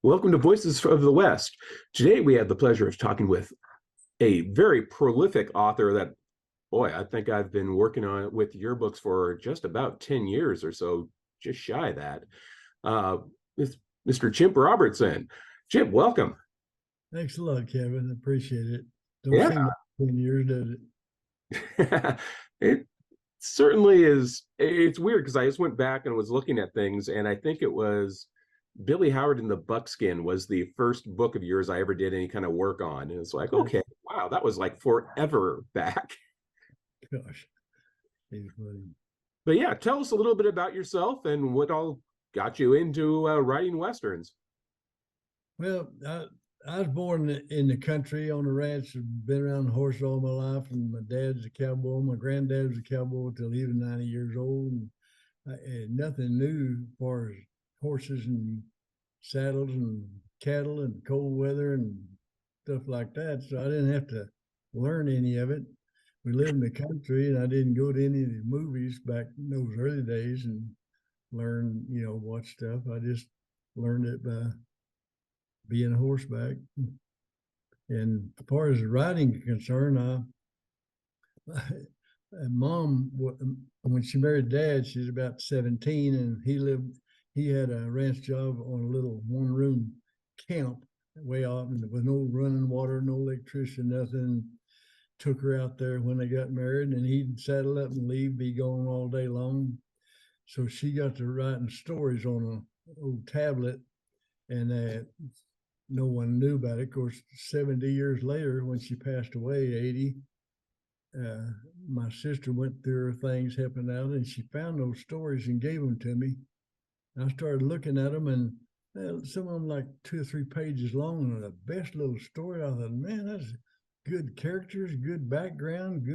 Welcome to Voices of the West. Today we have the pleasure of talking with a very prolific author that, boy, I think I've been working on with your books for just about 10 years or so, just shy of that. It's Mr. Chimp Robertson. Chimp, welcome. Thanks a lot, Kevin. Appreciate it. Don't Yeah. seem like 10 years, does it? It certainly is. It's weird because I just went back and was looking at things, and I think it was Billy Howard and the Buckskin was the first book of yours I ever did any kind of work on. And it's like, okay, wow, that was like forever back. Gosh, he's funny. But yeah, tell us a little bit about yourself and what all got you into writing Westerns. Well, I was born in the country on a ranch. I've been around the horse all my life, and my dad's a cowboy. My granddad was a cowboy until he was 90 years old. And I had nothing new as far as horses and saddles and cattle and cold weather and stuff like that. So I didn't have to learn any of it. We lived in the country, and I didn't go to any of the movies back in those early days and learn, watch stuff. I just learned it by being a horseback. And as far as riding is concerned, Mom, when she married Dad, she was about 17, and he had a ranch job on a little one-room camp way off, and with no running water, no electricity, nothing. Took her out there when they got married, and he'd saddle up and leave, be gone all day long. So she got to writing stories on an old tablet, and no one knew about it. Of course, 70 years later, when she passed away, 80, my sister went through her things helping out, and she found those stories and gave them to me. I started looking at them, and some of them like 2 or 3 pages long, and the best little story. I thought, man, that's good characters, good background,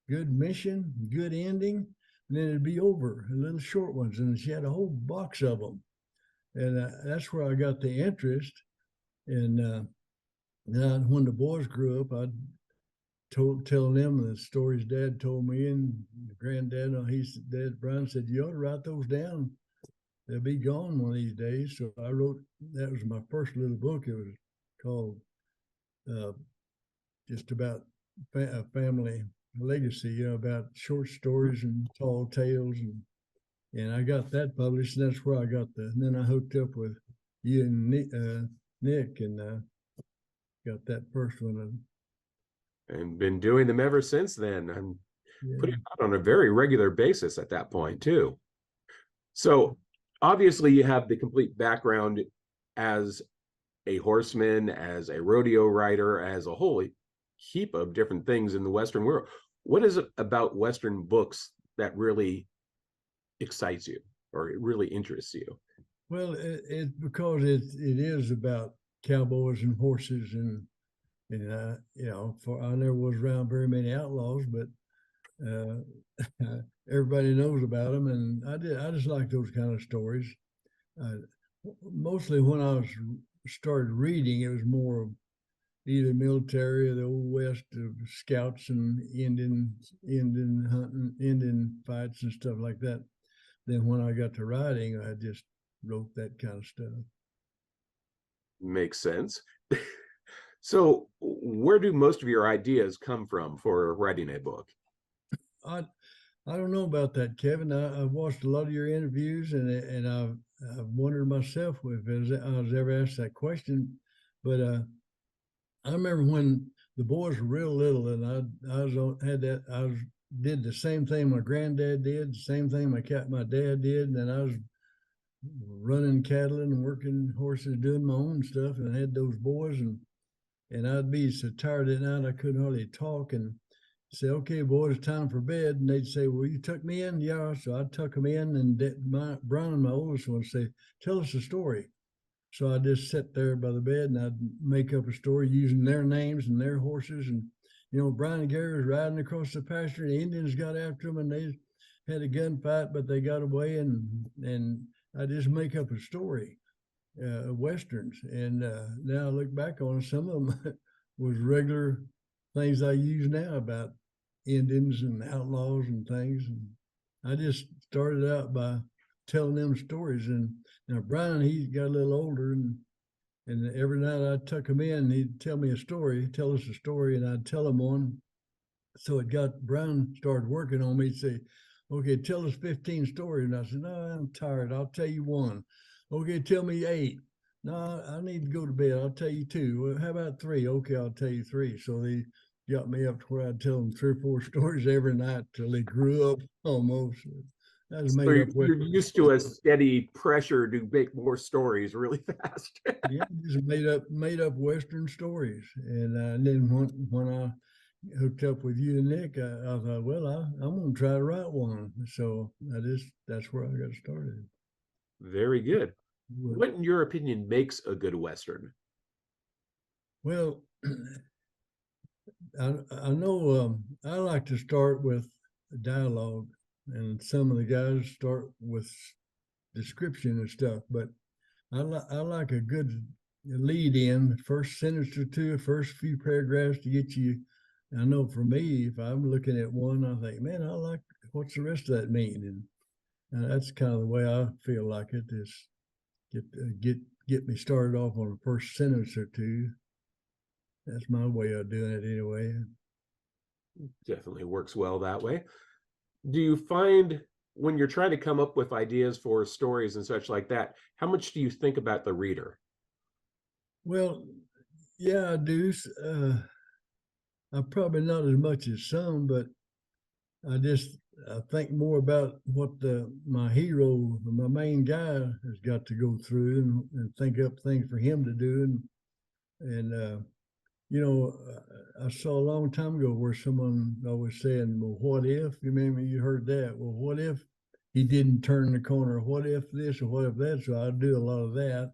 good mission, good ending, and then it'd be over. Little short ones, and she had a whole box of them, and that's where I got the interest. And now, when the boys grew up, I'd tell them the stories Dad told me, and Granddad, Dad Brian said, "You ought to write those down. They'll be gone one of these days." So I wrote. That was my first little book. It was called just about a family legacy, about short stories and tall tales, and I got that published, and that's where I got and then I hooked up with you and Nick, and got that first one. And been doing them ever since then, and putting Yeah. out on a very regular basis at that point too. So obviously you have the complete background as a horseman, as a rodeo rider, as a whole heap of different things in the Western world. What is it about Western books that really excites you or it really interests you? Well, it's because it is about cowboys and horses, and I never was around very many outlaws, but everybody knows about them, and I just like those kind of stories. Mostly when I started reading, it was more of either military or the old West of scouts and Indian hunting, Indian fights and stuff like that. Then when I got to writing, I just wrote that kind of stuff. Makes sense. So where do most of your ideas come from for writing a book? I don't know about that, Kevin. I've watched a lot of your interviews, and I've wondered myself if I was ever asked that question. But I remember when the boys were real little, and I did the same thing my granddad did, the same thing my dad did, and then I was running cattle and working horses, doing my own stuff, and I had those boys, and I'd be so tired at night I couldn't hardly talk, and say, "Okay, boys, it's time for bed." And they'd say, "Well, you tuck me in?" Yeah. So I'd tuck them in, and Brian, my oldest one, would say, "Tell us a story." So I just sit there by the bed, and I'd make up a story using their names and their horses. And, Brian and Gary was riding across the pasture, and the Indians got after them, and they had a gunfight, but they got away, and I just make up a story, Westerns. And now I look back on it, some of them was regular things I use now about Indians and outlaws and things. And I just started out by telling them stories. And now Brian, he got a little older, and And every night I'd tuck him in, and he'd tell me a story, tell us a story, and I'd tell him one. So it got Brown started working on me. He'd say, okay, tell us 15 stories. And I said, no, I'm tired. I'll tell you one. Okay, tell me 8. No, I need to go to bed. I'll tell you 2. Well, how about 3? Okay, I'll tell you 3. So they got me up to where I'd tell them 3 or 4 stories every night till they grew up almost. That was So made up you're Western. used to a steady pressure to make more stories really fast. Yeah, just made up Western stories. And then when I hooked up with you and Nick, I thought, well, I'm going to try to write one. So that's where I got started. Very good. What, in your opinion, makes a good Western? Well, I know I like to start with dialogue, and some of the guys start with description and stuff, but I like a good lead in, first sentence or two, first few paragraphs to get you. I know for me, if I'm looking at one, I think, man, I like, what's the rest of that mean? And that's kind of the way I feel like it is. Get me started off on the first sentence or two. That's my way of doing it anyway. Definitely works well that way. Do you find when you're trying to come up with ideas for stories and such like that, how much do you think about the reader? Well, yeah, I do. I probably not as much as some, but I think more about what my hero, my main guy, has got to go through and think up things for him to do. And you know, I saw a long time ago where someone was saying, "Well, what if?" You remember you heard that? Well, what if he didn't turn the corner? What if this or what if that? So I do a lot of that,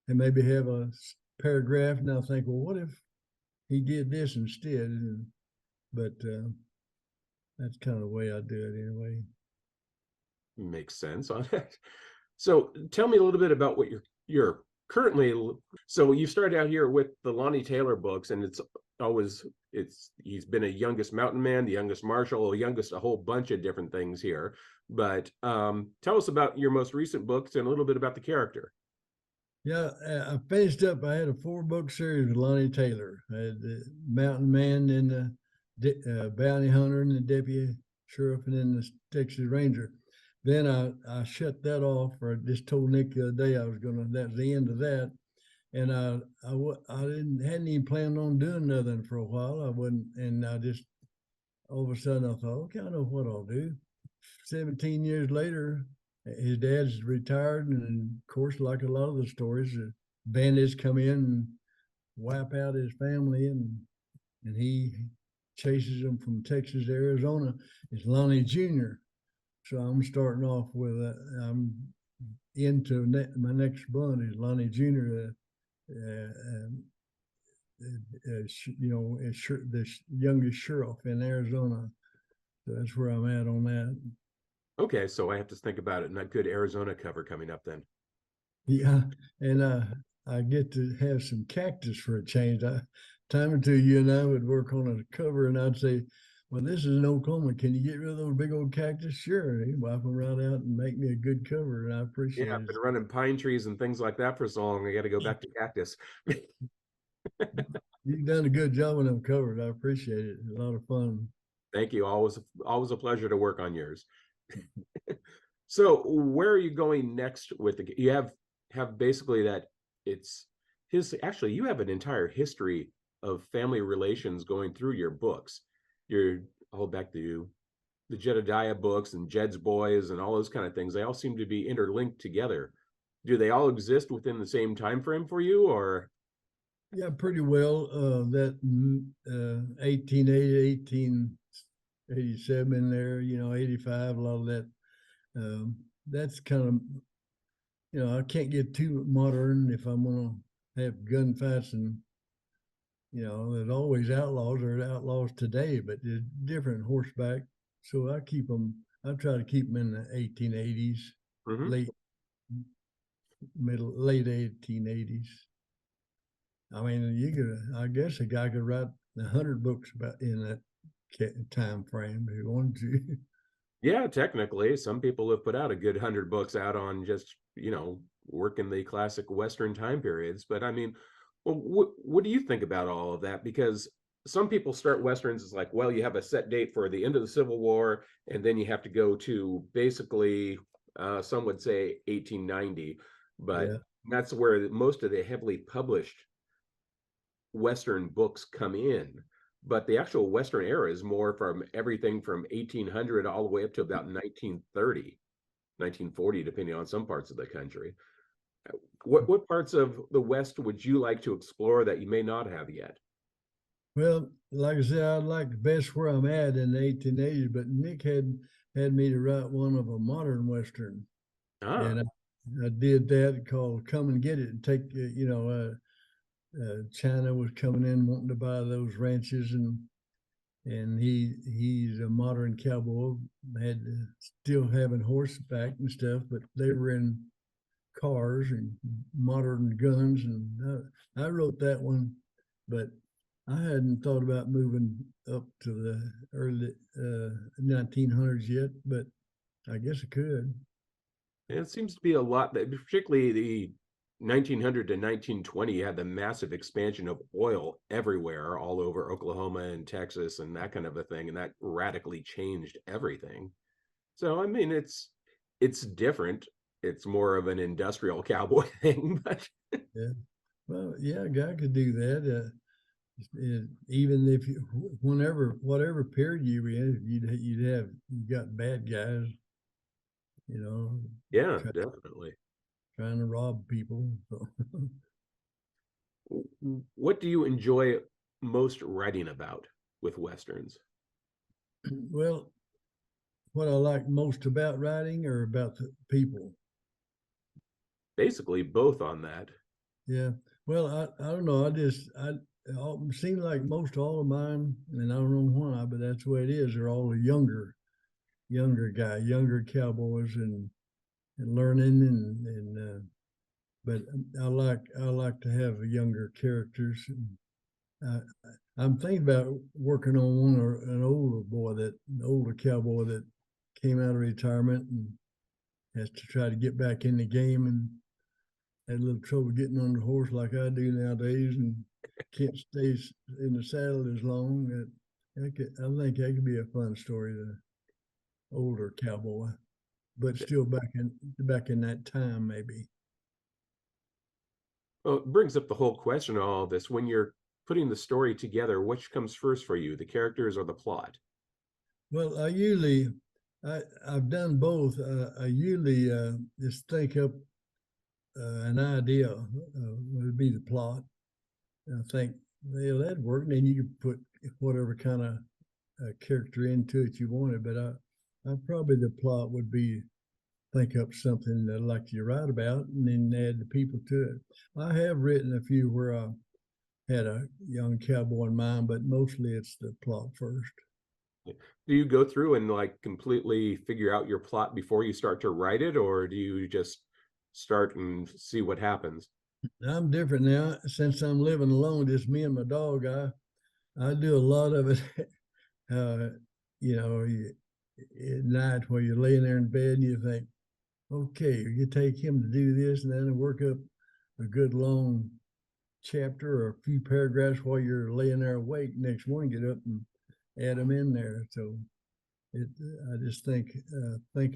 and maybe have a paragraph, and I'll think, well, what if he did this instead? But that's kind of the way I do it anyway. Makes sense on it. So tell me a little bit about what you're currently. So you started out here with the Lonnie Taylor books, and he's been a youngest mountain man, the youngest marshal, the youngest, a whole bunch of different things here. But tell us about your most recent books and a little bit about the character. Yeah, I finished up. I had a 4-book series with Lonnie Taylor. I had the Mountain Man and the Bounty Hunter and the Deputy Sheriff and then the Texas Ranger. Then I shut that off, or just told Nick the other day that's the end of that. And hadn't even planned on doing nothing for a while. I wasn't, and I just, all of a sudden I thought, okay, I know what I'll do. 17 years later, his dad's retired, and of course, like a lot of the stories, bandits come in and wipe out his family, and he chases them from Texas to Arizona. It's Lonnie Jr. So I'm starting off with I'm into my next one is Lonnie Jr. The youngest sheriff in Arizona. So that's where I'm at on that. Okay, so I have to think about it and a good Arizona cover coming up then. Yeah, and I get to have some cactus for a change. Time or two, you and I would work on a cover, and I'd say, "Well, this is in Oklahoma. Can you get rid of those big old cactus?" Sure. He'd wipe them right out and make me a good cover, and I appreciate Yeah, I've it. been running pine trees and things like that for so long. I got to go back to cactus. You've done a good job on them covers. I appreciate it. It's a lot of fun. Thank you. Always a pleasure to work on yours. So where are you going next with you have basically that it's his actually you have an entire history of family relations going through your books. You're all back to the Jedediah books and Jed's Boys and all those kind of things. They all seem to be interlinked together. Do they all exist within the same time frame for you, or? Yeah, pretty well. That 1880, 1887 in there, 85, a lot of that. That's kind of, I can't get too modern if I'm going to have gunfights and, there's always outlaws. There are outlaws today, but they're different horseback. So I try to keep them in the 1880s, Mm-hmm. late 1880s. I mean, I guess a guy could write 100 books about in that time frame if he wanted to. Yeah, technically, some people have put out a good 100 books out on just, work in the classic Western time periods. But I mean, well, what do you think about all of that? Because some people start Westerns as like, well, you have a set date for the end of the Civil War, and then you have to go to basically, some would say 1890, but Yeah. that's where most of the heavily published Western books come in. But the actual Western era is more from everything from 1800 all the way up to about 1930, 1940, depending on some parts of the country. What parts of the West would you like to explore that you may not have yet? Well, like I said, I'd like the best where I'm at in the 1880s, but Nick had me to write one of a modern Western. Ah, And I did that called Come and Get It and take, China was coming in wanting to buy those ranches, and he's a modern cowboy, had still having horseback and stuff, but they were in cars and modern guns. And I wrote that one, but I hadn't thought about moving up to the early 1900s yet, but I guess I could. it seems to be a lot that, particularly the 1900 to 1920, had the massive expansion of oil everywhere, all over Oklahoma and Texas and that kind of a thing, and that radically changed everything. So I mean, it's different. It's more of an industrial cowboy thing, but Yeah. Well, yeah, a guy could do that. Even if you, whenever, whatever period you were in, you got bad guys, you know, yeah, try, definitely. trying to rob people. So, What do you enjoy most writing about with Westerns? well, what I like most about writing or about the people. Basically, both on that. Yeah. Well, I don't know. It seems like most all of mine, and I don't know why, but that's the way it is. They're all the younger cowboys, and learning, but I like to have younger characters. Uh, I'm thinking about working on one or an older cowboy that came out of retirement and has to try to get back in the game, and had a little trouble getting on the horse like I do nowadays, and can't stay in the saddle as long. I think that could be a fun story. The older cowboy, but still back in that time, maybe. Well, it brings up the whole question of all this. When you're putting the story together, which comes first for you, the characters or the plot? Well, I've done both. I usually just think up an idea, would be the plot. And I think, well, that'd work. And then you could put whatever kind of character into it you wanted. But I probably the plot would be think up something that I'd like to write about and then add the people to it. I have written a few where I had a young cowboy in mind, but mostly it's the plot first. Do you go through and like completely figure out your plot before you start to write it, or do you just start and see what happens? I'm different now since I'm living alone, just me and my dog. I do a lot of it. uh, you know, at night where you're laying there in bed and you think, okay, you take him to do this, and then work up a good long chapter or a few paragraphs while you're laying there awake. Next morning, get up and add them in there. So I just think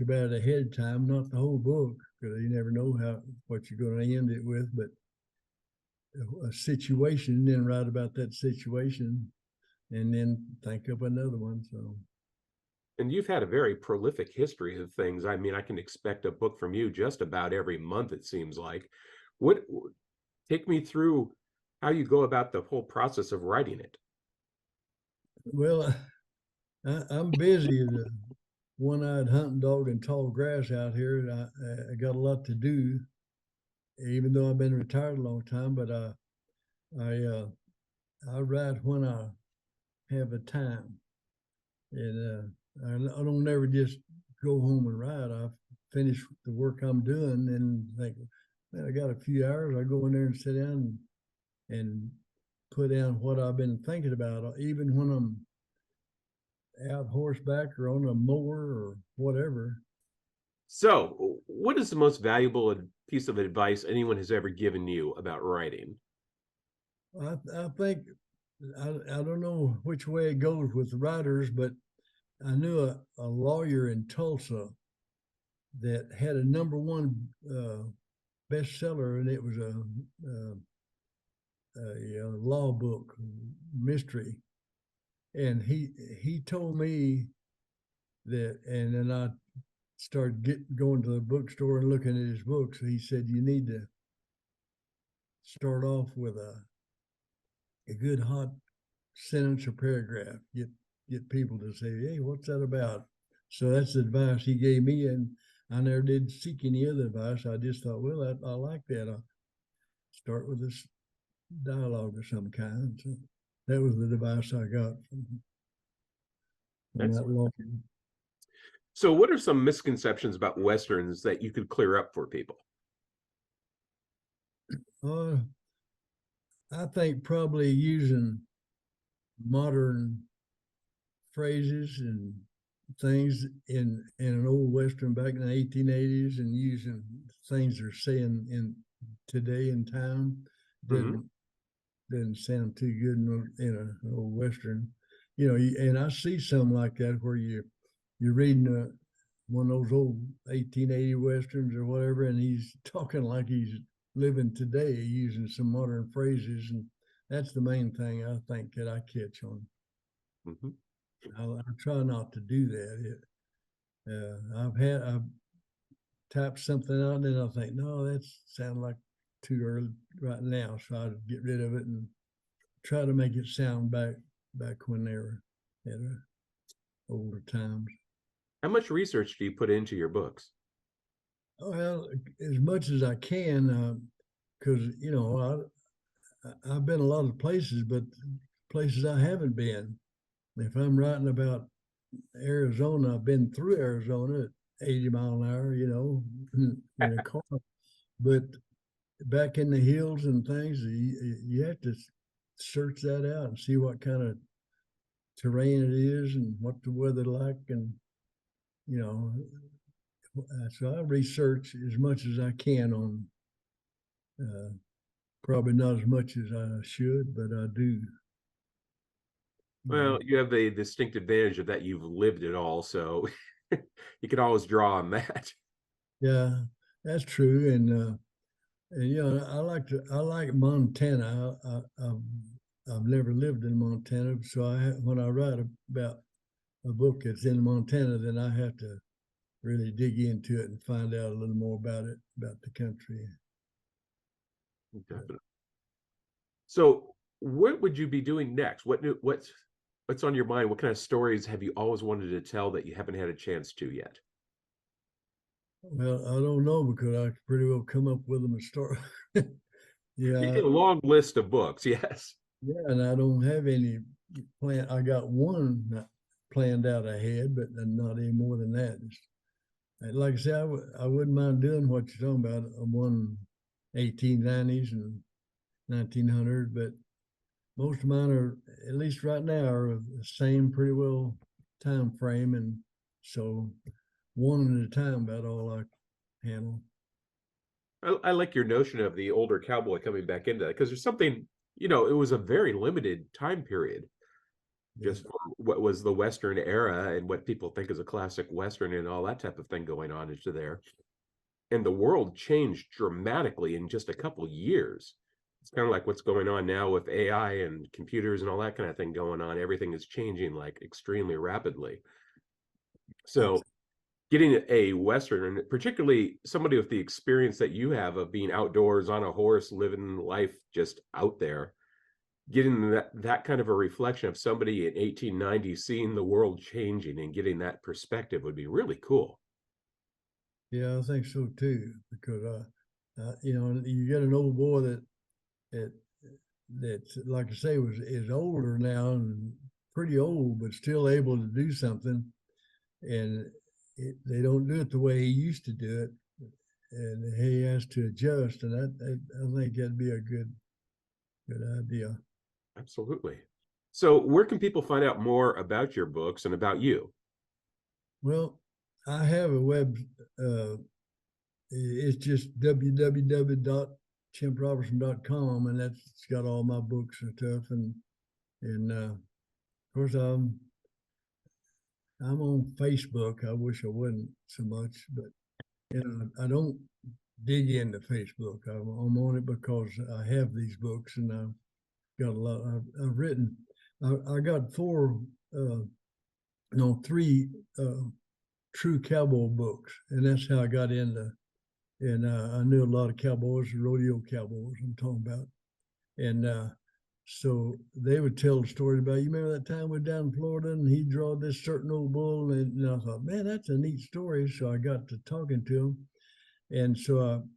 about it ahead of time, not the whole book, because you never know what you're going to end it with, but a situation, then write about that situation, and then think up another one. So And you've had a very prolific history of things. I mean, I can expect a book from you just about every month, it seems like. What Take me through how you go about the whole process of writing it. well, I'm busy. The one-eyed hunting dog in tall grass out here. I got a lot to do, even though I've been retired a long time. But I uh, I write when I have a time, and I don't never just go home and write. I finish the work I'm doing and think, man, I got a few hours. I go in there and sit down and put down what I've been thinking about, even when I'm out horseback or on a mower or whatever. So, what is the most valuable piece of advice anyone has ever given you about writing? I think I don't know which way it goes with writers, but I knew a lawyer in Tulsa that had a number 1 bestseller, and it was a law book, mystery. And he told me that, and then I started going to the bookstore and looking at his books. He said you need to start off with a good hot sentence or paragraph. Get people to say, "Hey, what's that about?" So that's the advice he gave me, and I never did seek any other advice. I just thought, well, I like that. I'll start with this dialogue of some kind. So that was the advice I got from that lawyer. So, what are some misconceptions about Westerns that you could clear up for people? Uh, I think probably using modern phrases and things in an old Western back in the 1880s and using things they're saying in today in town didn't sound too good in an old Western. You know, and I see some like that where you're reading one of those old 1880 Westerns or whatever, and he's talking like he's living today using some modern phrases, and that's the main thing I think that I catch on. Mm-hmm. I try not to do that. I've typed something out and then I think, no, that sounds like too early right now, so I get rid of it and try to make it sound back when they were at older times. How much research do you put into your books? Well, as much as I can, because you know I've been a lot of places, but places I haven't been. If I'm writing about Arizona, I've been through Arizona at 80 mile an hour, you know, in a car. But back in the hills and things, you have to search that out and see what kind of terrain it is and what the weather like, and you know. So I research as much as I can on. Probably not as much as I should, but I do. Well, you have the distinct advantage of that you've lived it all, so you can always draw on that. Yeah, that's true. And you know, I like Montana. I've never lived in Montana, so when I write about a book that's in Montana, then I have to really dig into it and find out a little more about it, about the country. Definitely. So, what would you be doing next? What's on your mind? What kind of stories have you always wanted to tell that you haven't had a chance to yet? Well, I don't know because I could pretty well come up with them and start. You Yeah, get a long list of books, yes. yeah, and I don't have any plan. I got one planned out ahead, but not any more than that. Like I said, I wouldn't mind doing what you're talking about, one 1890s and 1900, but most of mine are, at least right now, are the same pretty well time frame, and so one at a time about all I handle. I like your notion of the older cowboy coming back into that because there's something, it was a very limited time period Yeah. just for what was the Western era and what people think is a classic Western and all that type of thing going on into there. And the world changed dramatically in just a couple years. It's kind of like what's going on now with AI and computers and all that kind of thing going on. Everything is changing like extremely rapidly. So getting a Western, and particularly somebody with the experience that you have of being outdoors on a horse, living life just out there, getting that kind of a reflection of somebody in 1890 seeing the world changing and getting that perspective would be really cool. Yeah, I think so too, because you know, you get an old boy that that, like I say, is older now and pretty old, but still able to do something, and they don't do it the way he used to do it, and he has to adjust, and I think that'd be a good idea. Absolutely. So where can people find out more about your books and about you? Well, I have a web. It's just www.chimprobertson.com, and that's got all my books and stuff. And of course, I'm on Facebook. I wish I wasn't so much, but I don't dig into Facebook. I'm on it because I have these books, and I've got a lot. I've written. I got three true cowboy books, and that's how I got into. And I knew a lot of cowboys, rodeo cowboys. I'm talking about, and so they would tell the story about, you remember that time we were down in Florida and he drew this certain old bull, and I thought, man, that's a neat story. So I got to talking to them, and so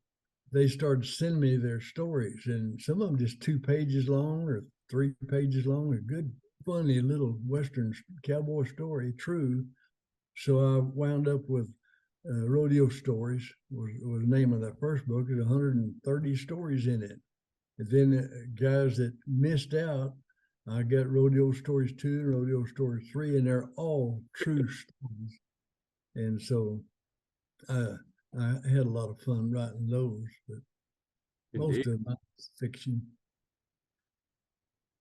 they started sending me their stories, and some of them just 2 pages long or 3 pages long, a good funny little Western cowboy story, true. So I wound up with Rodeo Stories was the name of that first book. There's 130 stories in it. And then guys that missed out, I got Rodeo Stories 2 and Rodeo Stories 3, and they're all true stories. And so I had a lot of fun writing those, but most of my fiction.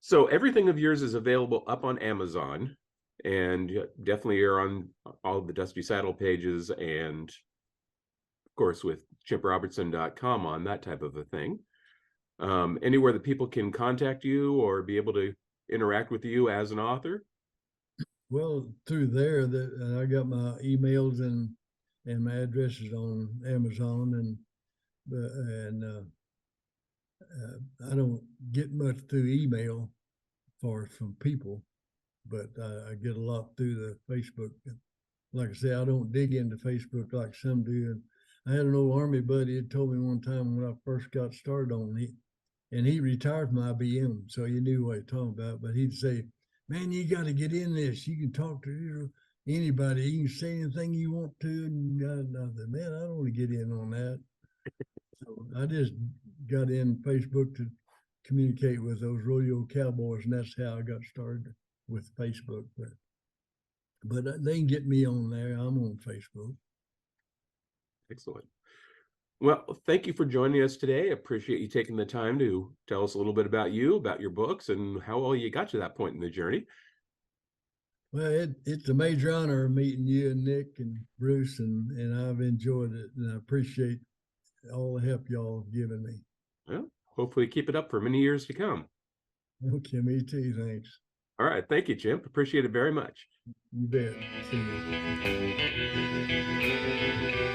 So everything of yours is available up on Amazon, and definitely you're on all of the Dusty Saddle pages, and of course with chimprobertson.com on that type of a thing. Anywhere that people can contact you or be able to interact with you as an author? Well, through there, that I got my emails and my addresses on Amazon, and I don't get much through email from people, but I get a lot through the Facebook. Like I say, I don't dig into Facebook like some do. And I had an old Army buddy that told me one time when I first got started on it, and he retired from IBM, so he knew what he was talking about. But he'd say, man, you got to get in this. You can talk to anybody. You can say anything you want to. And I said, man, I don't want to get in on that. So I just got in Facebook to communicate with those rodeo cowboys, and that's how I got started with Facebook. But they can get me on there. I'm on Facebook. Excellent. Well, thank you for joining us today. I appreciate you taking the time to tell us a little bit about you, about your books, and how well you got to that point in the journey. Well, it's a major honor meeting you and Nick and Bruce, and I've enjoyed it, and I appreciate all the help y'all have given me. Well, hopefully keep it up for many years to come. Okay, me too. Thanks. All right. Thank you, Chimp. Appreciate it very much. You bet. See you.